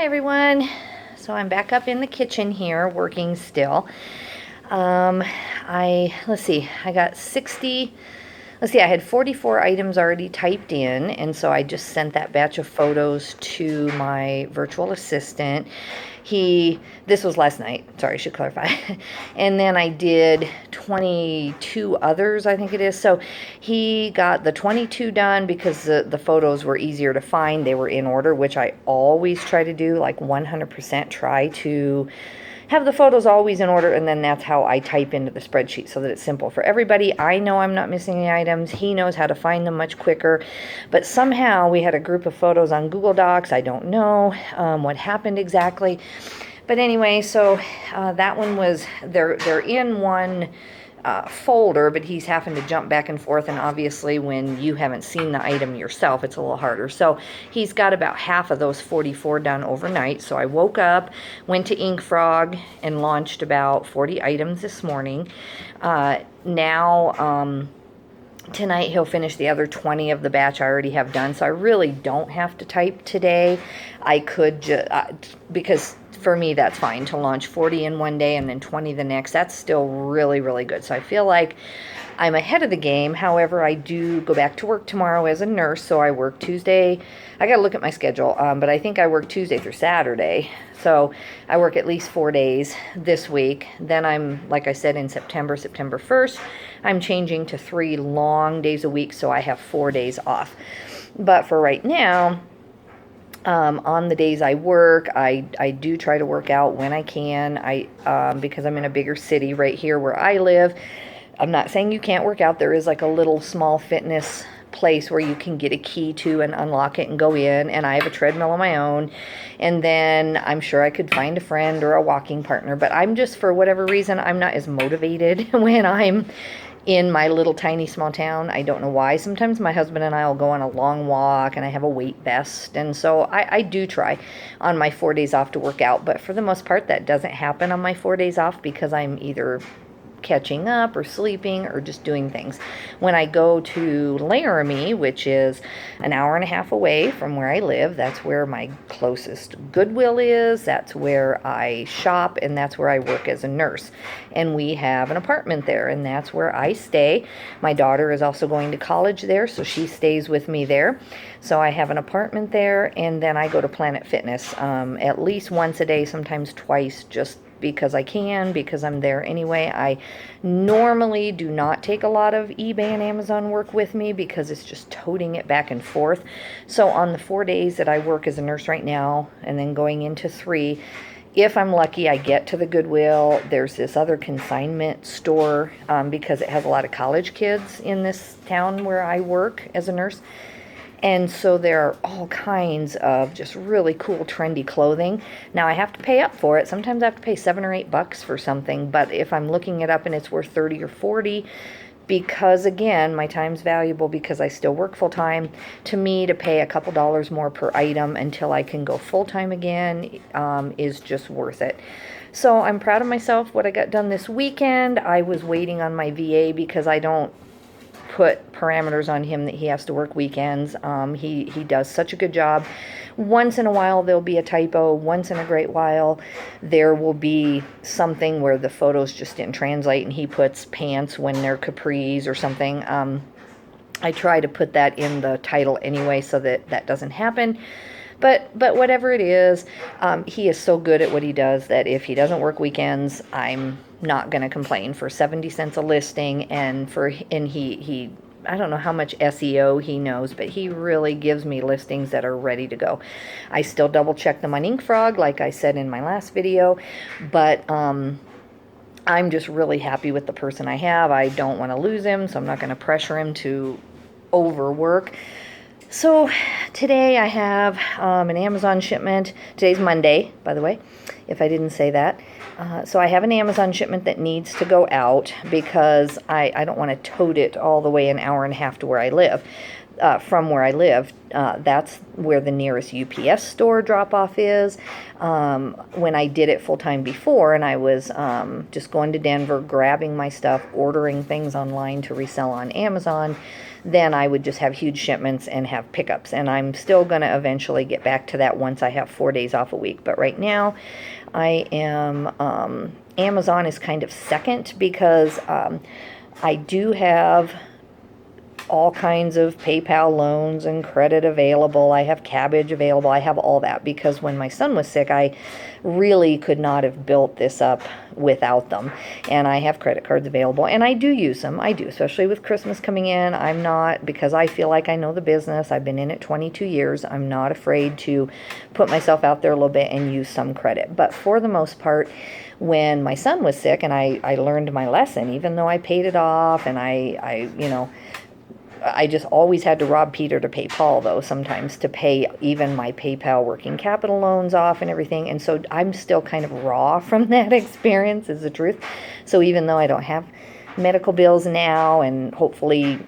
Hi everyone. So I'm back up in the kitchen here working still. Let's see, I got 60, let's see, I had 44 items already typed in, and so I just sent that batch of photos to my virtual assistant. This was last night, sorry, I should clarify. And then I did 22 others, I think it is. So he got the 22 done because the photos were easier to find. They were in order, which I always try to do, like 100% try to have the photos always in order, and then that's how I type into the spreadsheet so that it's simple for everybody. I know I'm not missing any items. He knows how to find them much quicker. But somehow we had a group of photos on Google Docs. I don't know what happened exactly. But anyway, so that one was, they're in one folder, but he's having to jump back and forth, and obviously when you haven't seen the item yourself, it's a little harder. So he's got about half of those 44 done overnight. So I woke up, went to inkfrog, and launched about 40 items this morning. Tonight he'll finish the other 20 of the batch I already have done, so I really don't have to type today. I could just, because for me that's fine to launch 40 in one day and then 20 the next. That's still really, really good. So I feel like I'm ahead of the game. However, I do go back to work tomorrow as a nurse, so I work Tuesday. I got to look at my schedule, but I think I work Tuesday through Saturday. So I work at least 4 days this week. Then I'm, like I said, in September 1st, I'm changing to 3 long days a week, so I have 4 days off. But for right now, on the days I work, I do try to work out when I can. Because I'm in a bigger city right here where I live. I'm not saying you can't work out. There is like a little small fitness place where you can get a key to and unlock it and go in, and I have a treadmill of my own. And then I'm sure I could find a friend or a walking partner, but I'm just, for whatever reason, I'm not as motivated when I'm in my little tiny small town. I don't know why. Sometimes my husband and I will go on a long walk, and I have a weight vest, and so I do try on my 4 days off to work out, but for the most part that doesn't happen on my 4 days off because I'm either catching up or sleeping or just doing things. When I go to Laramie, which is an hour and a half away from where I live, that's where my closest Goodwill is, that's where I shop, and that's where I work as a nurse. And we have an apartment there, and that's where I stay. My daughter is also going to college there, so she stays with me there. So I have an apartment there, and then I go to Planet Fitness at least once a day, sometimes twice, just because I can, because I'm there anyway. I normally do not take a lot of eBay and Amazon work with me because it's just toting it back and forth. So on the 4 days that I work as a nurse right now, and then going into 3, if I'm lucky, I get to the Goodwill. There's this other consignment store because it has a lot of college kids in this town where I work as a nurse. And so there are all kinds of just really cool, trendy clothing. Now I have to pay up for it. Sometimes I have to pay $7 or $8 for something, but if I'm looking it up and it's worth 30 or 40, because again, my time's valuable because I still work full time, to me to pay a couple dollars more per item until I can go full time again is just worth it. So I'm proud of myself, what I got done this weekend. I was waiting on my VA because I don't put parameters on him that he has to work weekends. He does such a good job. Once in a while there'll be a typo. Once in a great while there will be something where the photos just didn't translate and he puts pants when they're capris or something. I try to put that in the title anyway so that that doesn't happen. But whatever it is, he is so good at what he does that if he doesn't work weekends, I'm not going to complain. For 70 cents a listing, and he I don't know how much SEO he knows, but he really gives me listings that are ready to go. I still double check them on inkfrog, like I said in my last video, but I'm just really happy with the person I have. I don't want to lose him, so I'm not going to pressure him to overwork. So today I have an Amazon shipment. Today's Monday, by the way, if I didn't say that. So I have an Amazon shipment that needs to go out because I don't want to tote it all the way an hour and a half to where I live. From where I live, that's where the nearest UPS store drop-off is. When I did it full-time before, and I was just going to Denver, grabbing my stuff, ordering things online to resell on Amazon, then I would just have huge shipments and have pickups. And I'm still going to eventually get back to that once I have 4 days off a week. But right now, I am, Amazon is kind of second because I do have all kinds of PayPal loans and credit available. I have Cabbage available. I have all that because when my son was sick, I really could not have built this up without them. And I have credit cards available, and I do use them. I do, especially with Christmas coming in. I'm not, because I feel like I know the business. I've been in it 22 years. I'm not afraid to put myself out there a little bit and use some credit. But for the most part, when my son was sick and I learned my lesson, even though I paid it off and I just always had to rob Peter to pay Paul, though, sometimes to pay even my PayPal working capital loans off and everything. And so I'm still kind of raw from that experience, is the truth. So even though I don't have medical bills now, and hopefully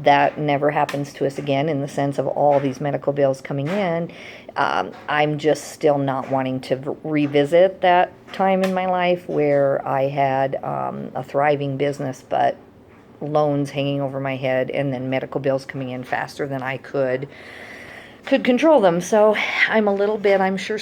that never happens to us again in the sense of all these medical bills coming in, I'm just still not wanting to revisit that time in my life where I had a thriving business, but loans hanging over my head and then medical bills coming in faster than I could control them. So I'm a little bit, I'm sure,